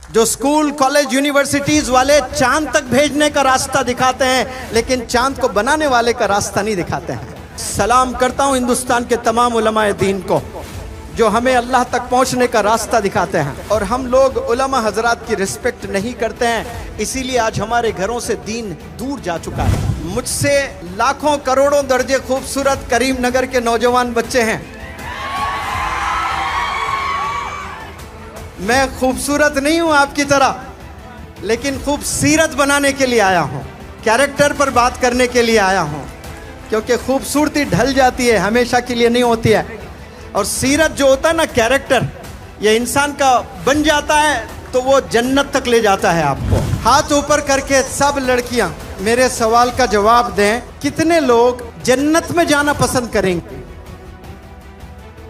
जो school college universities वाले चांद तक भेजने का रास्ता दिखाते हैं, लेकिन चांद को बनाने वाले का रास्ता नहीं दिखाते हैं। सलाम करता हूं हिंदुस्तान के तमाम उलमाए दीन को जो हमें अल्लाह तक पहुंचने का रास्ता दिखाते हैं। और हम लोग उलमा हजरात की रिस्पेक्ट नहीं करते हैं, इसीलिए आज हमारे घरों से दीन दूर जा चुका है। मुझसे लाखों करोड़ों दर्जे खूबसूरत करीम नगर के नौजवान बच्चे हैं। मैं खूबसूरत नहीं हूं आपकी तरह, लेकिन खूबसीरत बनाने के लिए आया हूं, कैरेक्टर पर बात करने के लिए आया हूं, क्योंकि खूबसूरती ढल जाती है, हमेशा के लिए नहीं होती है। और सीरत जो होता है ना, कैरेक्टर, ये इंसान का बन जाता है तो वो जन्नत तक ले जाता है आपको। हाथ ऊपर करके सब लड़कियां मेरे सवाल का जवाब दें, कितने लोग जन्नत में जाना पसंद करेंगे?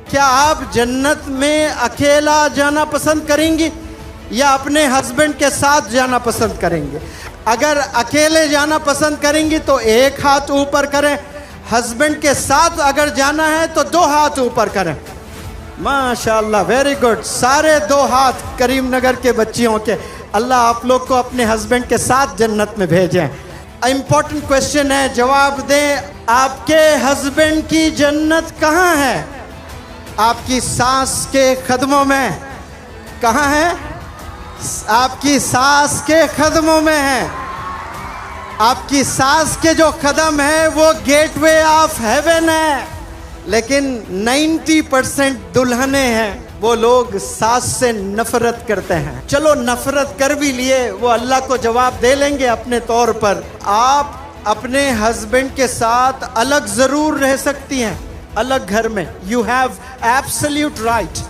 क्या आप जन्नत में अकेला जाना पसंद करेंगी या अपने हस्बैंड के साथ जाना पसंद करेंगे? अगर अकेले जाना पसंद करेंगी तो एक हाथ ऊपर करें, हस्बैंड के साथ अगर जाना है तो दो हाथ ऊपर करें। माशाअल्लाह, वेरी गुड, सारे दो हाथ करीम नगर के बच्चियों के। अल्लाह आप लोग को अपने हस्बैंड के साथ जन्नत में भेजें। इंपॉर्टेंट क्वेश्चन है, जवाब दें। आपके हस्बैंड की जन्नत कहाँ है? आपकी सास के कदमों में। कहाँ है? आपकी सास के कदमों में है। आपकी सास के जो कदम है वो गेटवे ऑफ हेवन है, लेकिन 90% दुल्हने हैं वो लोग सास से नफरत करते हैं। चलो नफरत कर भी लिए, वो अल्लाह को जवाब दे लेंगे अपने तौर पर। आप अपने हस्बैंड के साथ अलग जरूर रह सकती हैं, अलग घर में, यू हैव एब्सोल्यूट राइट,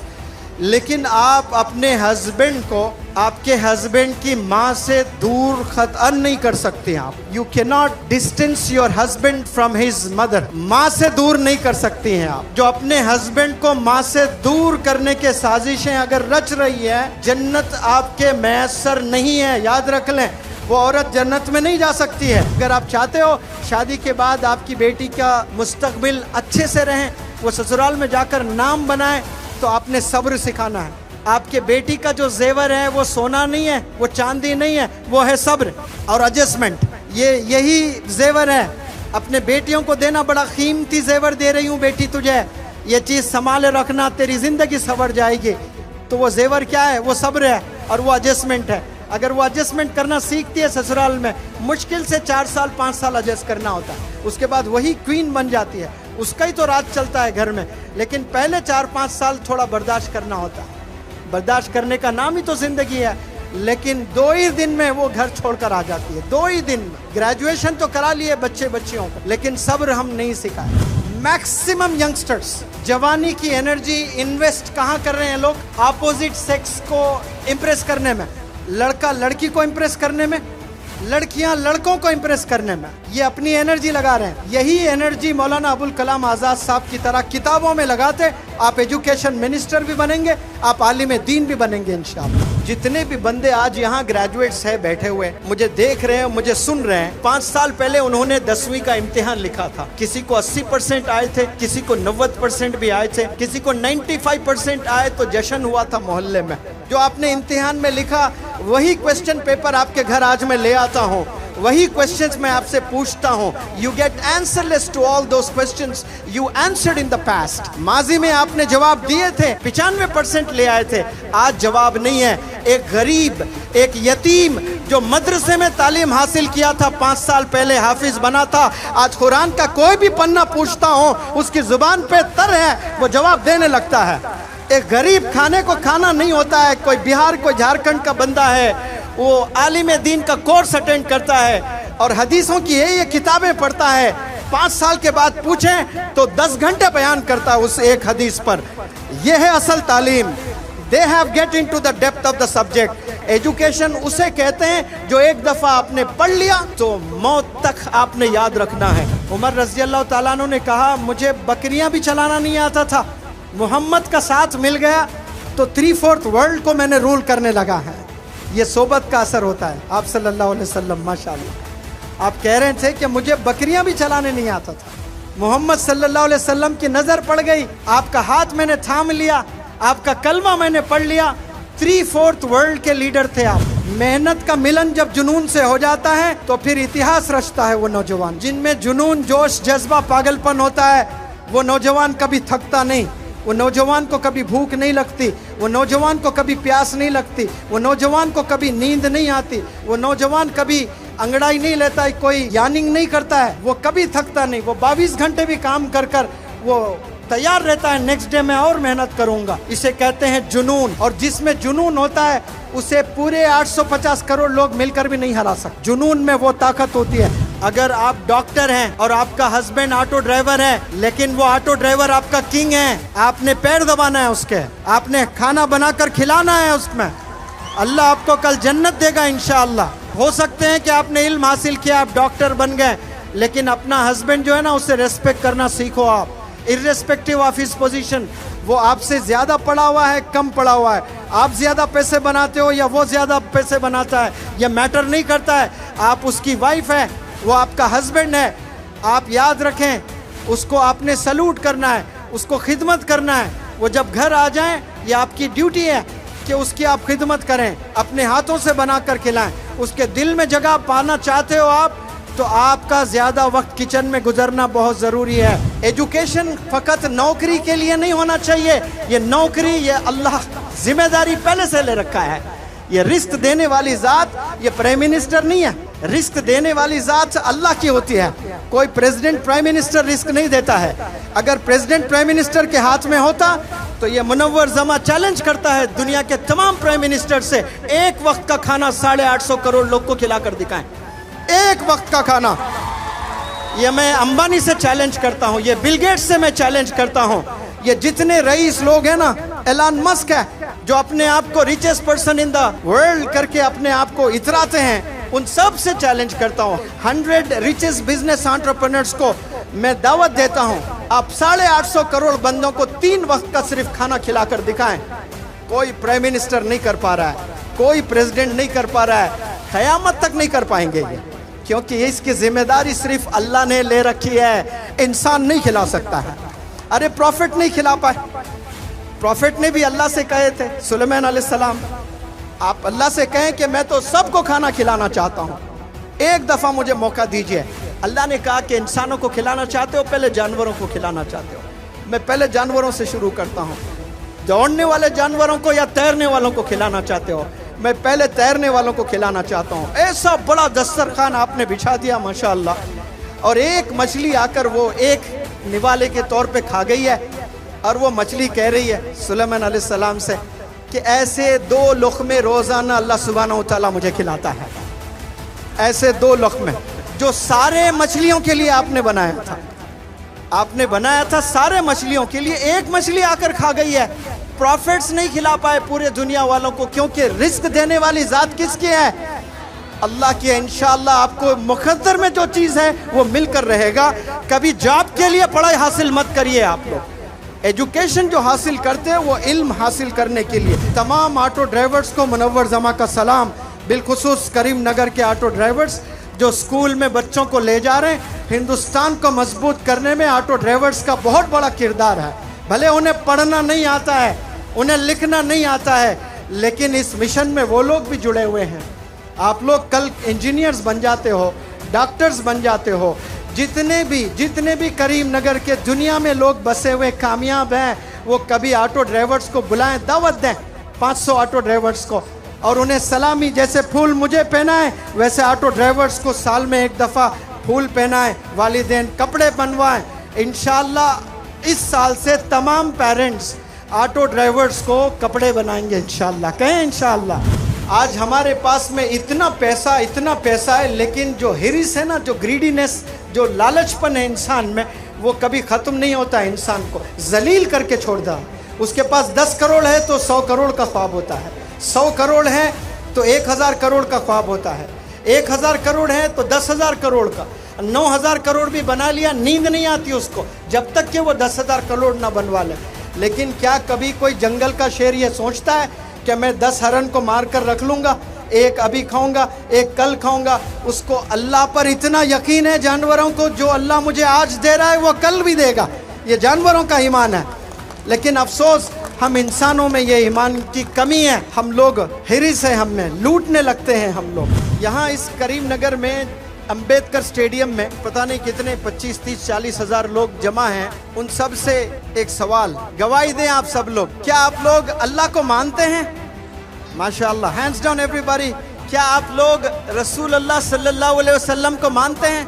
लेकिन आप अपने हस्बैंड को आपके हस्बैंड की माँ से दूर खतन नहीं कर सकते। आप you can not distance your husband from his mother. माँ से दूर नहीं कर सकती हैं आप। जो अपने हस्बैंड को माँ से दूर करने के साजिशें अगर रच रही है, जन्नत आपके मैसर नहीं है, याद रख लें। वो औरत जन्नत में नहीं जा सकती है। अगर आप चाहते हो शादी के बाद आपकी बेटी का मुस्तकबिल अच्छे से रहें, वो ससुराल में जाकर नाम बनाए, तो आपने सब्र सिखाना है। आपके बेटी का जो जेवर है वो सोना नहीं है, वो चांदी नहीं है, वो है सब्र और एडजस्टमेंट। यही जेवर है। अपने बेटियों को देना, बड़ा कीमती जेवर दे रही हूँ बेटी तुझे, ये चीज़ संभाले रखना, तेरी जिंदगी संवर जाएगी। तो वो जेवर क्या है? वो सब्र है और वो एडजस्टमेंट है। अगर वो एडजस्टमेंट करना सीखती है ससुराल में, मुश्किल से 4 साल 5 साल एडजस्ट करना होता है, उसके बाद वही क्वीन बन जाती है। उसका ही तो राज चलता है घर में, लेकिन पहले 4-5 साल थोड़ा बर्दाश्त करना होता है। बर्दाश्त करने का नाम ही तो जिंदगी है। लेकिन 2 ही दिन में वो घर छोड़कर आ जाती है, 2 ही दिन में। ग्रेजुएशन तो करा लिए बच्चियों को, लेकिन सब्र हम नहीं सिखाए। मैक्सिमम यंगस्टर्स जवानी की एनर्जी इन्वेस्ट कहाँ कर रहे हैं लोग? अपोजिट सेक्स को इम्प्रेस करने में, लड़का लड़की को इम्प्रेस करने में, लड़कियां लड़कों को इम्प्रेस करने में, ये अपनी एनर्जी लगा रहे हैं। यही एनर्जी मौलाना अबुल कलाम आज़ाद साहब की तरह किताबों में लगाते, आप एजुकेशन मिनिस्टर भी बनेंगे, आप आलिम दीन भी बनेंगे इंशाअल्लाह। जितने भी बंदे आज यहाँ ग्रेजुएट्स हैं बैठे हुए, मुझे देख रहे हैं, मुझे सुन रहे हैं, 5 साल पहले उन्होंने 10वीं का इम्तिहान लिखा था। किसी को 80% आए थे, किसी को 90% भी आए थे, किसी को 95% आए तो जश्न हुआ था मोहल्ले में। जो आपने इम्तिहान में लिखा वही क्वेश्चन पेपर आपके घर आज मैं ले आता हूँ, वही क्वेश्चंस मैं आपसे पूछता हूँ। You get answerless to all those questions you answered in the past. माजी में आपने जवाब दिए थे, 95% ले आए थे, आज जवाब नहीं है। एक गरीब, एक यतीम जो मदरसे में तालीम हासिल किया था, 5 साल पहले हाफिज बना था, आज कुरान का कोई भी पन्ना पूछता हूँ, उसकी जुबान पे तर है, वो जवाब देने लगता है। एक गरीब खाने को खाना नहीं होता है, कोई बिहार कोई झारखंड का बंदा है, वो आलिम दीन का कोर्स अटेंड करता है और हदीसों की ये किताबें पढ़ता है, 5 साल के बाद पूछें तो 10 घंटे बयान करता है उस एक हदीस पर। यह है असल तालीम। They have get into the depth of the subject. Education उसे कहते हैं जो एक दफा आपने पढ़ लिया तो मौत तक आपने याद रखना है। उमर रज़ी अल्लाह ताला अन्हु ने कहा, मुझे बकरियां भी चलाना नहीं आता था, मोहम्मद का साथ मिल गया तो 3/4 वर्ल्ड को मैंने रूल करने लगा है। ये सोबत का असर होता है। आप सल्लल्लाहु अलैहि वसल्लम, माशाअल्लाह, आप कह रहे थे कि मुझे बकरियां भी चलाने नहीं आता था, मोहम्मद सल्लल्लाहु अलैहि वसल्लम की नज़र पड़ गई, आपका हाथ मैंने थाम लिया, आपका कलमा मैंने पढ़ लिया, 3/4 वर्ल्ड के लीडर थे आप। मेहनत का मिलन जब जुनून से हो जाता है तो फिर इतिहास रचता है वो नौजवान। जिनमें जुनून, जोश, जज्बा, पागलपन होता है, वो नौजवान कभी थकता नहीं, वो नौजवान को कभी भूख नहीं लगती, वो नौजवान को कभी प्यास नहीं लगती, वो नौजवान को कभी नींद नहीं आती, वो नौजवान कभी अंगड़ाई नहीं लेता है, कोई यानिंग नहीं करता है, वो कभी थकता नहीं। वो 22 घंटे भी काम कर कर वो तैयार रहता है, नेक्स्ट डे मैं और मेहनत करूंगा। इसे कहते हैं जुनून। और जिसमें जुनून होता है उसे पूरे 850 करोड़ लोग मिलकर भी नहीं हरा सकते। जुनून में वो ताकत होती है। अगर आप डॉक्टर हैं और आपका हस्बैंड ऑटो ड्राइवर है, लेकिन वो ऑटो ड्राइवर आपका किंग है, आपने पैर दबाना है उसके, आपने खाना बनाकर खिलाना है उसमें, अल्लाह आपको कल जन्नत देगा इंशाअल्लाह। हो सकते हैं कि आपने इल्म हासिल किया, आप डॉक्टर बन गए, लेकिन अपना हस्बैंड जो है ना, उससे रेस्पेक्ट करना सीखो आप, इर्रेस्पेक्टिव ऑफ हिज पोजीशन। वो आपसे ज्यादा पढ़ा हुआ है, कम पढ़ा हुआ है, आप ज्यादा पैसे बनाते हो या वो ज्यादा पैसे बनाता है, ये मैटर नहीं करता है। आप उसकी वाइफ है, वो आपका हस्बैंड है, आप याद रखें, उसको आपने सल्यूट करना है, उसको खिदमत करना है। वो जब घर आ जाए, ये आपकी ड्यूटी है कि उसकी आप खिदमत करें, अपने हाथों से बनाकर खिलाएं। उसके दिल में जगह पाना चाहते हो आप, तो आपका ज्यादा वक्त किचन में गुजरना बहुत जरूरी है। एजुकेशन फकत नौकरी के लिए नहीं होना चाहिए। ये नौकरी, ये अल्लाह जिम्मेदारी पहले से ले रखा है। ये रिस्क देने वाली जात, ये प्राइम मिनिस्टर नहीं है। रिस्क देने वाली जात अल्लाह की होती है। कोई प्रेसिडेंट प्राइम मिनिस्टर रिस्क नहीं देता है। अगर प्रेसिडेंट प्राइम मिनिस्टर के हाथ में होता तो ये मुनव्वर जमा चैलेंज करता है दुनिया के तमाम प्राइम मिनिस्टर से, एक वक्त का खाना 850 करोड़ लोग को खिलाकर दिखाएं। एक वक्त का खाना। ये मैं अंबानी से चैलेंज करता हूँ, ये बिल गेट्स से मैं चैलेंज करता हूँ, ये जितने रईस लोग हैं ना, एलन मस्क है जो अपने आप को richest person in the world करके अपने आप को इतराते हैं, उन सब से चैलेंज करता हूँ। 100 रिचेस्ट बिजनेस एंटरप्रेन्योर्स को मैं दावत देता हूँ, आप 850 करोड़ बंदों को 3 वक्त का सिर्फ खाना खिलाकर दिखाएं। कोई प्राइम मिनिस्टर नहीं कर पा रहा है, कोई प्रेसिडेंट नहीं कर पा रहा है, क़यामत तक नहीं कर पाएंगे ये, क्योंकि इसकी जिम्मेदारी सिर्फ अल्लाह ने ले रखी है, इंसान नहीं खिला सकता है। अरे प्रॉफिट नहीं खिला पाए, प्रॉफिट ने भी अल्लाह से कहे थे, सुलेमान अलैहिस्सलाम, आप अल्लाह से कहें कि मैं तो सबको खाना खिलाना चाहता हूँ, एक दफ़ा मुझे मौका दीजिए। अल्लाह ने कहा कि इंसानों को खिलाना चाहते हो, पहले जानवरों को खिलाना चाहते हो। मैं पहले जानवरों से शुरू करता हूँ। दौड़ने वाले जानवरों को या तैरने वालों को खिलाना चाहते हो? मैं पहले तैरने वालों को खिलाना चाहता हूँ। ऐसा बड़ा दस्तरखान आपने बिछा दिया माशाअल्लाह, और एक मछली आकर वो एक निवाले के तौर पे खा गई है, और वो मछली कह रही है सुलेमान अलैहिस्सलाम से कि ऐसे 2 लुक़्मे रोज़ाना अल्लाह सुब्हानहू व तआला मुझे खिलाता है। ऐसे 2 लुक़्मे जो सारे मछलियों के लिए आपने बनाया था, आपने बनाया था सारे मछलियों के लिए, एक मछली आकर खा गई है। प्रॉफिट्स नहीं खिला पाए पूरे दुनिया वालों को, क्योंकि रिस्क देने वाली जात किसकी है? अल्लाह की है। इंशाअल्लाह आपको मुक़द्दर में जो चीज़ है वो मिलकर रहेगा। कभी जॉब के लिए पढ़ाई हासिल मत करिए आप लोग। एजुकेशन जो हासिल करते हैं वो इल्म हासिल करने के लिए। तमाम ऑटो ड्राइवर्स को मुनव्वर जमा का सलाम, बिलखुसूस करीम नगर के ऑटो ड्राइवर्स जो स्कूल में बच्चों को ले जा रहे हैं। हिंदुस्तान को मजबूत करने में ऑटो ड्राइवर्स का बहुत बड़ा किरदार है। भले उन्हें पढ़ना नहीं आता है, उन्हें लिखना नहीं आता है, लेकिन इस मिशन में वो लोग भी जुड़े हुए हैं। आप लोग कल इंजीनियर्स बन जाते हो, डॉक्टर्स बन जाते हो। जितने भी करीम नगर के दुनिया में लोग बसे हुए कामयाब हैं, वो कभी ऑटो ड्राइवर्स को बुलाएं, दावत दें 500 ऑटो ड्राइवर्स को, और उन्हें सलामी, जैसे फूल मुझे पहनाएं वैसे ऑटो ड्राइवर्स को साल में एक दफ़ा फूल पहनाएं, वालिदैन कपड़े बनवाएं। इंशाअल्लाह इस साल से तमाम पेरेंट्स ऑटो ड्राइवर्स को कपड़े बनाएंगे इंशाअल्लाह। कहें इंशाअल्लाह। आज हमारे पास में इतना पैसा है, लेकिन जो हिरिस है ना, जो ग्रीडीनेस, जो लालचपन है इंसान में, वो कभी ख़त्म नहीं होता है। इंसान को जलील करके छोड़ दा। उसके पास 10 करोड़ है तो 100 करोड़ का ख्वाब होता है, 100 करोड़ है तो 1000 करोड़ का ख्वाब होता है, 1000 करोड़ है तो 10,000 करोड़ का, 9000 करोड़ भी बना लिया, नींद नहीं आती उसको जब तक कि वो 10,000 करोड़ ना बनवा ले। लेकिन क्या कभी कोई जंगल का शेर ये सोचता है कि मैं 10 हरन को मार कर रख लूँगा, एक अभी खाऊंगा, एक कल खाऊंगा? उसको अल्लाह पर इतना यकीन है, जानवरों को, जो अल्लाह मुझे आज दे रहा है वो कल भी देगा। ये जानवरों का ईमान है। लेकिन अफसोस हम इंसानों में ये ईमान की कमी है, हम लोग हिरिस है, हम में लूटने लगते हैं हम लोग। यहाँ इस करीम नगर में अंबेडकर स्टेडियम में पता नहीं कितने 25, 30, 40 हजार लोग जमा हैं। उन सब से एक सवाल, गवाही दें आप सब लोग, क्या आप लोग अल्लाह को मानते हैं? माशाअल्लाह, हैंड्स डाउन एवरीबॉडी। क्या आप लोग रसूल अल्लाह सल्लल्लाहु अलैहि वसल्लम को मानते हैं?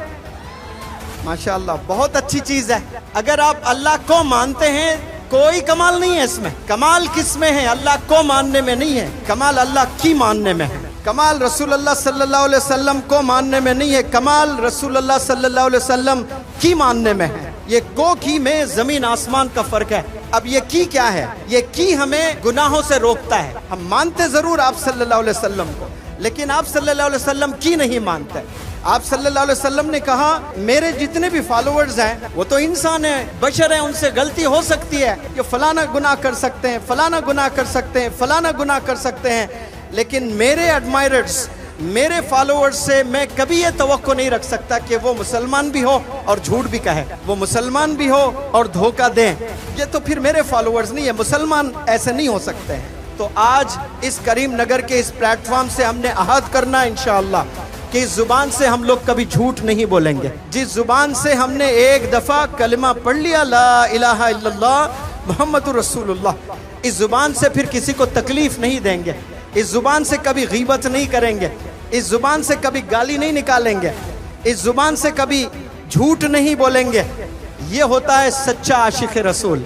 माशाअल्लाह, बहुत अच्छी चीज है। अगर आप अल्लाह को मानते हैं, कोई कमाल नहीं है इसमें। कमाल किस में है? अल्लाह को मानने में नहीं है, कमाल अल्लाह की मानने में है। कमाल रसूल अल्लाह सल्लल्लाहु अलैहि वसल्लम को मानने में नहीं है, कमाल रसूल अल्लाह सल्लल्लाहु अलैहि वसल्लम की मानने में है। ये को की में जमीन आसमान का फर्क है। अब ये की क्या है? ये की हमें गुनाहों से रोकता है। हम मानते जरूर आप सल्लल्लाहु अलैहि वसल्लम को, लेकिन आप सल्लल्लाहु अलैहि वसल्लम की नहीं मानते। आप सल्लल्लाहु अलैहि वसल्लम ने कहा मेरे जितने भी फॉलोअर्स हैं वो तो इंसान है, बशर है, उनसे गलती हो सकती है, ये फलाना गुनाह कर सकते हैं, फलाना गुनाह कर सकते हैं, फलाना गुनाह कर सकते हैं, लेकिन मेरे एडमायरर्स, मेरे फॉलोअर्स से मैं कभी ये तवक्को नहीं रख सकता कि वो मुसलमान भी हो और झूठ भी कहे, वो मुसलमान भी हो और धोखा दें। ये तो फिर मेरे फॉलोअर्स नहीं है, मुसलमान ऐसे नहीं हो सकते हैं। तो आज इस करीम नगर के इस प्लेटफॉर्म से हमने अहद करना इंशाअल्लाह कि इस जुबान से हम लोग कभी झूठ नहीं बोलेंगे। जिस जुबान से हमने एक दफा कलिमा पढ़ लिया ला इलाहा इल्लल्लाह मुहम्मदुर रसूलुल्लाह, इस जुबान से फिर किसी को तकलीफ नहीं देंगे, इस जुबान से कभी गीबत नहीं करेंगे, इस जुबान से कभी गाली नहीं निकालेंगे, इस जुबान से कभी झूठ नहीं बोलेंगे। ये होता है सच्चा आशिक रसूल।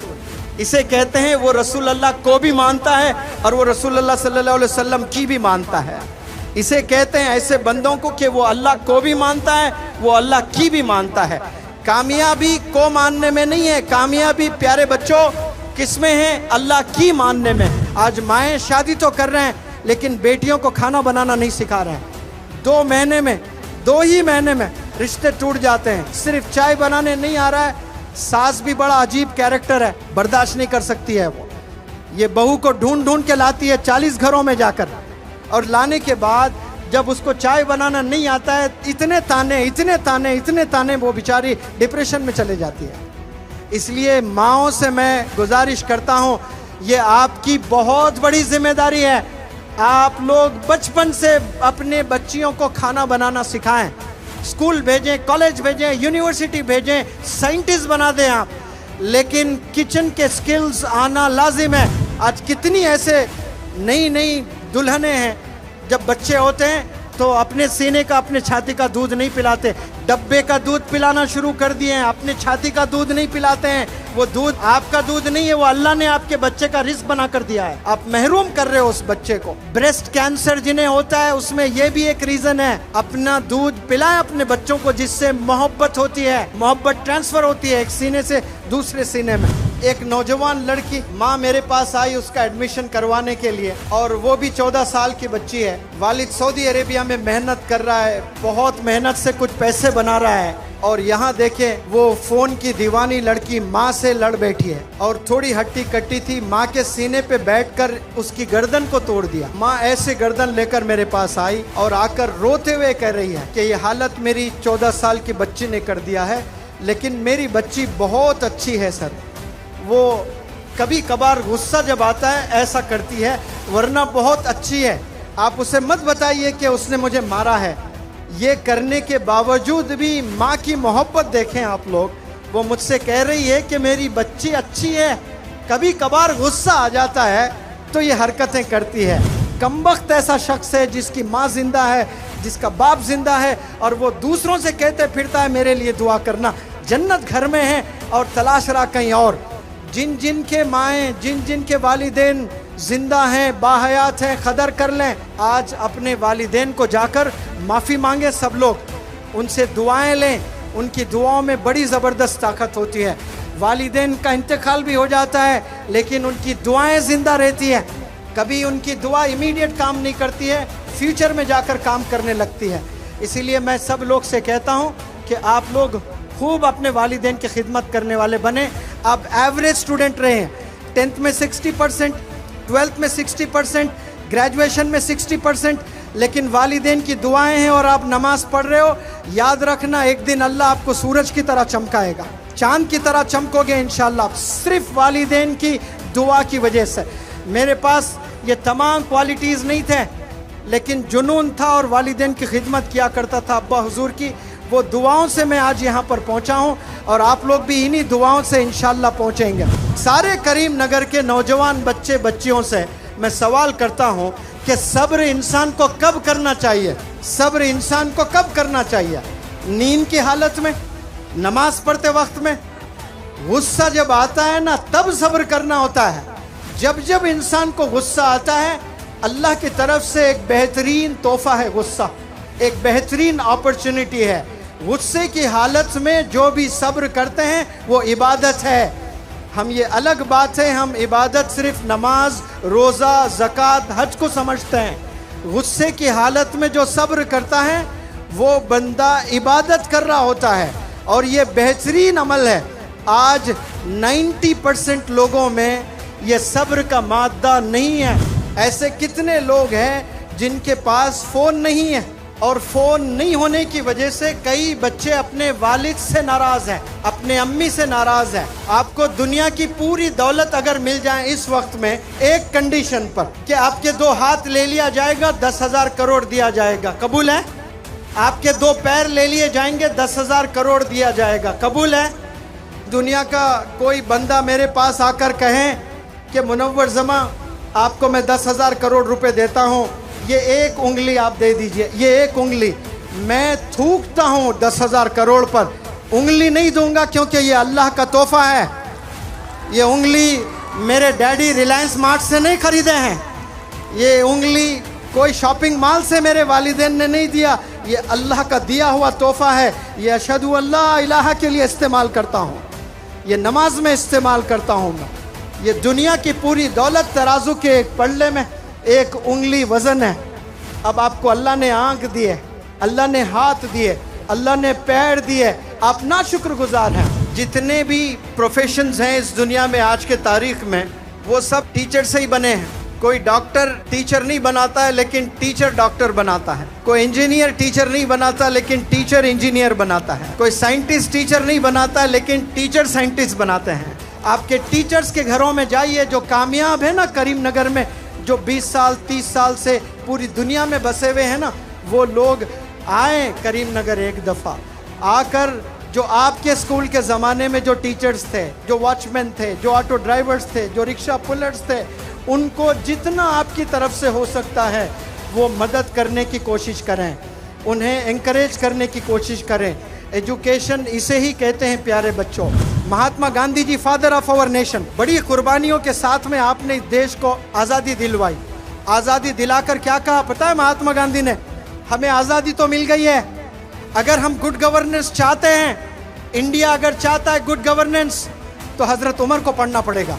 इसे कहते हैं वो रसूल अल्लाह को भी मानता है और वो रसूल अल्लाह सल्लल्लाहु अलैहि वसल्लम की भी मानता है। इसे कहते हैं ऐसे बंदों को कि वो अल्लाह को भी मानता है, वो अल्लाह की भी मानता है। कामयाबी को मानने में नहीं है, कामयाबी प्यारे बच्चों किसमें है? अल्लाह की मानने में। आज माएँ शादी तो कर रहे हैं लेकिन बेटियों को खाना बनाना नहीं सिखा रहे हैं। 2 महीने में, 2 ही महीने में रिश्ते टूट जाते हैं। सिर्फ चाय बनाने नहीं आ रहा है, सास भी बड़ा अजीब कैरेक्टर है, बर्दाश्त नहीं कर सकती है वो। ये बहू को ढूंढ ढूंढ के लाती है 40 घरों में जाकर, और लाने के बाद जब उसको चाय बनाना नहीं आता है, इतने ताने, इतने ताने, इतने ताने, वो बेचारी डिप्रेशन में चले जाती है। इसलिए माँओं से मैं गुजारिश करता हूँ, ये आपकी बहुत बड़ी जिम्मेदारी है। आप लोग बचपन से अपने बच्चियों को खाना बनाना सिखाएं, स्कूल भेजें, कॉलेज भेजें, यूनिवर्सिटी भेजें, साइंटिस्ट बना दें आप, लेकिन किचन के स्किल्स आना लाजिम है। आज कितनी ऐसे नई नई दुल्हनें हैं, जब बच्चे होते हैं तो अपने सीने का, अपने छाती का दूध नहीं पिलाते, डब्बे का दूध पिलाना शुरू कर दिए हैं, अपने छाती का दूध नहीं पिलाते हैं। वो दूध आपका दूध नहीं है, वो अल्लाह ने आपके बच्चे का रिस्क बना कर दिया है, आप महरूम कर रहे हो उस बच्चे को। ब्रेस्ट कैंसर जिन्हें होता है उसमें ये भी एक रीजन है। अपना दूध पिलाएं अपने बच्चों को, जिससे मोहब्बत होती है, मोहब्बत ट्रांसफर होती है एक सीने से दूसरे सीने में। एक नौजवान लड़की माँ मेरे पास आई उसका एडमिशन करवाने के लिए, और वो भी 14 साल की बच्ची है। वालिद सऊदी अरेबिया में मेहनत कर रहा है, बहुत मेहनत से कुछ पैसे बना रहा है, और यहाँ देखें वो फोन की दीवानी लड़की माँ से लड़ बैठी है, और थोड़ी हट्टी कट्टी थी, माँ के सीने पे बैठकर उसकी गर्दन को तोड़ दिया। माँ ऐसे गर्दन लेकर मेरे पास आई और आकर रोते हुए कह रही है कि ये हालत मेरी 14 साल की बच्ची ने कर दिया है, लेकिन मेरी बच्ची बहुत अच्छी है सर। वो कभी कभार गुस्सा जब आता है ऐसा करती है, वरना बहुत अच्छी है। आप उसे मत बताइए कि उसने मुझे मारा है। ये करने के बावजूद भी माँ की मोहब्बत देखें आप लोग। वो मुझसे कह रही है कि मेरी बच्ची अच्छी है, कभी कभार गुस्सा आ जाता है तो ये हरकतें करती है। कमबख्त ऐसा शख्स है जिसकी माँ जिंदा है, जिसका बाप जिंदा है, और वो दूसरों से कहते फिरता है मेरे लिए दुआ करना, जन्नत घर में है और तलाश रहा कहीं और। जिन जिन के माएँ, जिन जिन के वालिदैन जिंदा हैं, बाहयात हैं, कदर कर लें। आज अपने वालिदैन को जाकर माफ़ी मांगे सब लोग, उनसे दुआएं लें, उनकी दुआओं में बड़ी ज़बरदस्त ताकत होती है। वालिदैन का इंतकाल भी हो जाता है लेकिन उनकी दुआएं ज़िंदा रहती है। कभी उनकी दुआ इमीडिएट काम नहीं करती है, फ्यूचर में जाकर काम करने लगती है। इसीलिए मैं सब लोग से कहता हूँ कि आप लोग खूब अपने वालिदैन की खिदमत करने वाले बने। आप एवरेज स्टूडेंट रहे हैं, 10th में 60%, 12th में 60%, ग्रेजुएशन में 60%, लेकिन वालिदैन की दुआएं हैं और आप नमाज पढ़ रहे हो। याद रखना एक दिन अल्लाह आपको सूरज की तरह चमकाएगा, चांद की तरह चमकोगे इंशाल्लाह। सिर्फ वालिदैन की दुआ की वजह से। मेरे पास ये तमाम क्वालिटीज़ नहीं थे, लेकिन जुनून था और वालिदैन की खिदमत किया करता था अब्बा हुजूर की। वो दुआओं से मैं आज यहाँ पर पहुँचा हूँ और आप लोग भी इन्हीं दुआओं से इंशाल्लाह पहुँचेंगे। सारे करीम नगर के नौजवान बच्चे बच्चियों से मैं सवाल करता हूँ कि सब्र इंसान को कब करना चाहिए? सब्र इंसान को कब करना चाहिए? नींद की हालत में, नमाज पढ़ते वक्त में, गुस्सा जब आता है ना तब सब्र करना होता है। जब जब इंसान को गुस्सा आता है, अल्लाह की तरफ से एक बेहतरीन तोहफा है गुस्सा, एक बेहतरीन अपॉर्चुनिटी है। गुस्से की हालत में जो भी सब्र करते हैं वो इबादत है। हम ये अलग बात है, हम इबादत सिर्फ नमाज, रोज़ा, ज़कात, हज को समझते हैं। गुस्से की हालत में जो सब्र करता है वो बंदा इबादत कर रहा होता है और ये बेहतरीन अमल है। आज 90% लोगों में ये सब्र का मादा नहीं है। ऐसे कितने लोग हैं जिनके पास फ़ोन नहीं है, और फ़ोन नहीं होने की वजह से कई बच्चे अपने वालिद से नाराज़ हैं, अपने अम्मी से नाराज़ हैं। आपको दुनिया की पूरी दौलत अगर मिल जाए इस वक्त में, एक कंडीशन पर कि आपके 2 हाथ ले लिया जाएगा, 10,000 करोड़ दिया जाएगा, कबूल है? आपके 2 पैर ले लिए जाएंगे, 10,000 करोड़ दिया जाएगा, कबूल है? दुनिया का कोई बंदा मेरे पास आकर कहें कि मुनव्वर जमा आपको मैं 10,000 करोड़ रुपए देता हूँ, ये एक उंगली आप दे दीजिए, ये एक उंगली, मैं थूकता हूँ 10,000 करोड़ पर, उंगली नहीं दूंगा क्योंकि ये अल्लाह का तोहफा है। ये उंगली मेरे डैडी रिलायंस मार्ट से नहीं खरीदे हैं, ये उंगली कोई शॉपिंग मॉल से मेरे वालिदैन ने नहीं दिया, ये अल्लाह का दिया हुआ तोहफा है। ये अशहदु अल्ला इलाहा के लिए इस्तेमाल करता हूँ, ये नमाज में इस्तेमाल करता हूँ मैं। ये दुनिया की पूरी दौलत तराजू के एक पल्ले में एक उंगली वज़न है। अब आपको अल्लाह ने आँख दिए, अल्लाह ने हाथ दिए, अल्लाह ने पैर दिए, आप ना शुक्रगुजार हैं। जितने भी प्रोफेशंस हैं इस दुनिया में आज के तारीख में, वो सब टीचर से ही बने हैं। कोई डॉक्टर टीचर नहीं बनाता है लेकिन टीचर डॉक्टर बनाता है। कोई इंजीनियर टीचर नहीं बनाता लेकिन टीचर इंजीनियर बनाता है। कोई साइंटिस्ट टीचर नहीं बनाता है लेकिन टीचर साइंटिस्ट बनाते हैं। आपके टीचर्स के घरों में जाइए जो कामयाब है ना करीम नगर में, जो 20 साल 30 साल से पूरी दुनिया में बसे हुए हैं ना, वो लोग आए करीम नगर एक दफ़ा आकर। जो आपके स्कूल के ज़माने में जो टीचर्स थे, जो वॉचमैन थे, जो ऑटो ड्राइवर्स थे, जो रिक्शा पुलर्स थे, उनको जितना आपकी तरफ से हो सकता है वो मदद करने की कोशिश करें, उन्हें एनकरेज करने की कोशिश करें। एजुकेशन इसे ही कहते हैं प्यारे बच्चों। Mahatma Gandhi ji father of our nation, बड़ी कुर्बानियों के साथ में आपने इस देश को आज़ादी दिलवाई। आज़ादी दिलाकर क्या कहा पता है महात्मा गांधी ने? हमें आज़ादी तो मिल गई है, अगर हम गुड गवर्नेंस चाहते हैं, इंडिया अगर चाहता है गुड गवर्नेंस, तो हज़रत उमर को पढ़ना पड़ेगा।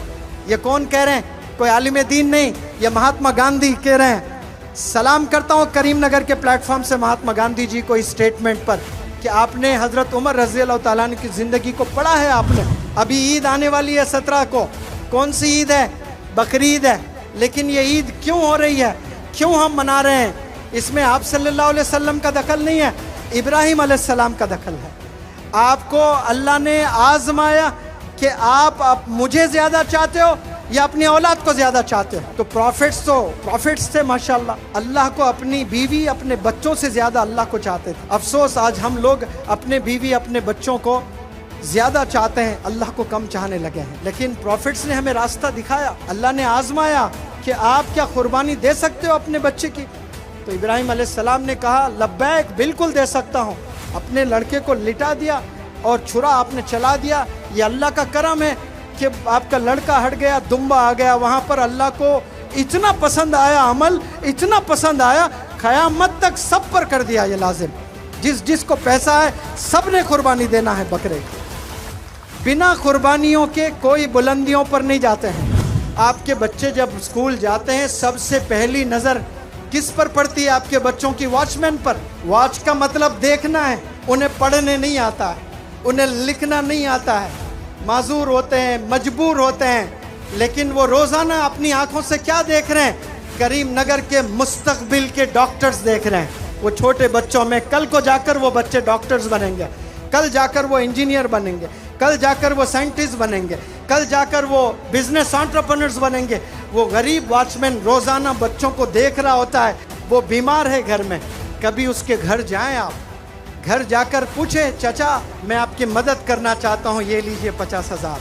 ये कौन कह रहे हैं? कोई आलिम दीन नहीं, ये महात्मा गांधी कह रहे हैं। सलाम करता हूँ करीम नगर के प्लेटफॉर्म से महात्मा गांधी जी को इस स्टेटमेंट पर कि आपने हज़रत उमर रज़ी अल्लाह ताला अन्हु की ज़िंदगी को पढ़ा है आपने। अभी ईद आने वाली है 17 को, कौन सी ईद है? बकरीद है। लेकिन ये ईद क्यों हो रही है, क्यों हम मना रहे हैं? इसमें आप सल्लल्लाहु अलैहि वसल्लम का दखल नहीं है, इब्राहिम अलैहिस्सलाम का दखल है। आपको अल्लाह ने आजमाया कि आप मुझे ज़्यादा चाहते हो या अपनी औलाद को ज़्यादा चाहते हो। तो प्रॉफिट्स थे माशाल्लाह, अल्लाह को अपनी बीवी अपने बच्चों से ज़्यादा अल्लाह को चाहते थे। अफसोस आज हम लोग अपने बीवी अपने बच्चों को ज़्यादा चाहते हैं, अल्लाह को कम चाहने लगे हैं। लेकिन प्रॉफिट्स ने हमें रास्ता दिखाया, अल्लाह ने आजमाया कि आप क्या कुर्बानी दे सकते हो अपने बच्चे की। तो इब्राहिम अलैहिस्सलाम ने कहा लब्बैक, बिल्कुल दे सकता हूँ। अपने लड़के को लिटा दिया और छुरा आपने चला दिया। ये अल्लाह का करम है कि आपका लड़का हट गया, दुम्बा आ गया। वहाँ पर अल्लाह को इतना पसंद आया अमल, इतना पसंद आया, क़यामत तक सब पर कर दिया ये लाजिम। जिसको पैसा है सब ने कुर्बानी देना है बकरे। बिना कुर्बानियों के कोई बुलंदियों पर नहीं जाते हैं। आपके बच्चे जब स्कूल जाते हैं सबसे पहली नज़र किस पर पड़ती है? आपके बच्चों की वॉचमैन पर। वॉच का मतलब देखना है। उन्हें पढ़ने नहीं आता है, उन्हें लिखना नहीं आता है, माजूर होते हैं, मजबूर होते हैं, लेकिन वो रोज़ाना अपनी आंखों से क्या देख रहे हैं? करीम नगर के मुस्तकबिल के डॉक्टर्स देख रहे हैं। वो छोटे बच्चों में कल को जाकर वो बच्चे डॉक्टर्स बनेंगे, कल जाकर वो इंजीनियर बनेंगे, कल जाकर वो साइंटिस्ट बनेंगे, कल जाकर वो बिजनेस एंटरप्रेन्योर्स बनेंगे। वो गरीब वॉचमैन रोजाना बच्चों को देख रहा होता है, वो बीमार है घर में, कभी उसके घर जाएं आप, घर जाकर पूछे चाचा मैं आपकी मदद करना चाहता हूँ, ये लीजिए 50,000,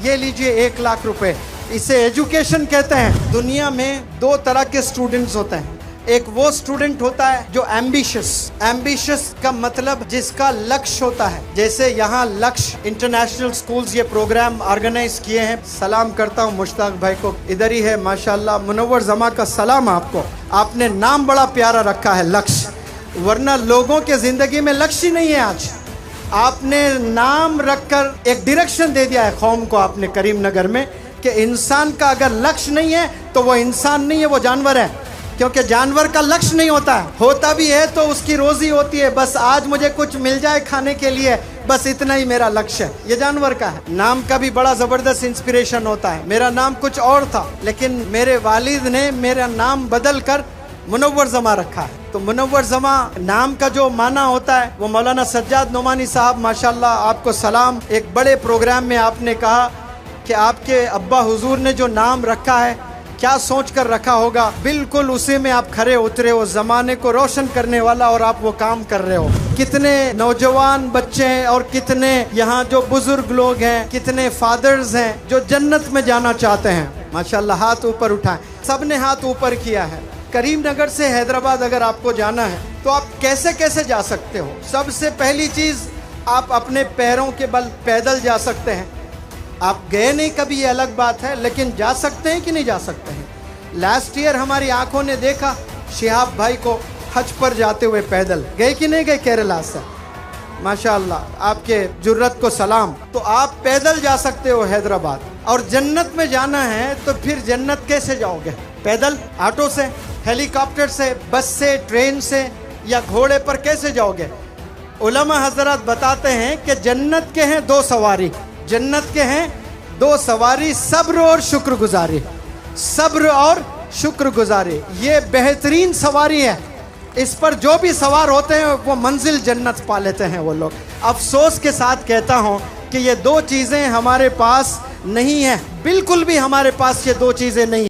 ये लीजिए 1 लाख रुपए। इसे एजुकेशन कहते हैं। दुनिया में 2 तरह के स्टूडेंट्स होते हैं। एक वो स्टूडेंट होता है जो एम्बिशियस का मतलब जिसका लक्ष्य होता है। जैसे यहाँ लक्ष्य इंटरनेशनल स्कूल्स ये प्रोग्राम ऑर्गेनाइज किए हैं। सलाम करता हूँ मुश्ताक भाई को, इधर ही है माशाल्लाह। मुनव्वर जमा का सलाम आपको, आपने नाम बड़ा प्यारा रखा है लक्ष्य, वरना लोगों के जिंदगी में लक्ष्य ही नहीं है। आज आपने नाम रखकर एक डायरेक्शन दे दिया है कौम को आपने करीमनगर में कि इंसान का अगर लक्ष्य नहीं है तो वो इंसान नहीं है, वो जानवर है। क्योंकि जानवर का लक्ष्य नहीं होता है, होता भी है तो उसकी रोजी होती है, बस आज मुझे कुछ मिल जाए खाने के लिए, बस इतना ही मेरा लक्ष्य है। ये जानवर का है। नाम का भी बड़ा जबरदस्त इंस्पिरेशन होता है। मेरा नाम कुछ और था, लेकिन मेरे वालिद ने मेरा नाम बदल कर मुनव्वर जमा रखा है। तो मुनव्वर जमा नाम का जो माना होता है वो मौलाना सज्जाद नोमानी साहब माशाल्लाह आपको सलाम, एक बड़े प्रोग्राम में आपने कहा कि आपके अब्बा हुजूर ने जो नाम रखा है क्या सोच कर रखा होगा, बिल्कुल उसी में आप खरे उतरे हो, जमाने को रोशन करने वाला, और आप वो काम कर रहे हो। कितने नौजवान बच्चे हैं और कितने यहाँ जो बुजुर्ग लोग हैं, कितने फादर्स हैं जो जन्नत में जाना चाहते हैं। माशाल्लाह हाथ ऊपर उठाएं, सबने हाथ ऊपर किया है। करीमनगर से हैदराबाद अगर आपको जाना है तो आप कैसे कैसे जा सकते हो? सबसे पहली चीज आप अपने पैरों के बल पैदल जा सकते हैं। आप गए नहीं कभी ये अलग बात है, लेकिन जा सकते हैं कि नहीं जा सकते हैं। लास्ट ईयर हमारी आंखों ने देखा शिहाब भाई को हज पर जाते हुए पैदल, गए कि नहीं गए केरला से? माशाअल्लाह आपके जुर्रत को सलाम। तो आप पैदल जा सकते हो हैदराबाद, और जन्नत में जाना है तो फिर जन्नत कैसे जाओगे? पैदल, ऑटो से, हेलीकॉप्टर से, बस से, ट्रेन से, या घोड़े पर कैसे जाओगे? उलमा हजरत बताते हैं कि जन्नत के हैं 2 सवारी, जन्नत के हैं 2 सवारी, सब्र और शुक्रगुजारी। सब्र और शुक्रगुजारी ये बेहतरीन सवारी है। इस पर जो भी सवार होते हैं वो मंजिल जन्नत पा लेते हैं वो लोग। अफसोस के साथ कहता हूँ कि ये 2 चीज़ें हमारे पास नहीं है, बिल्कुल भी हमारे पास ये 2 चीज़ें नहीं।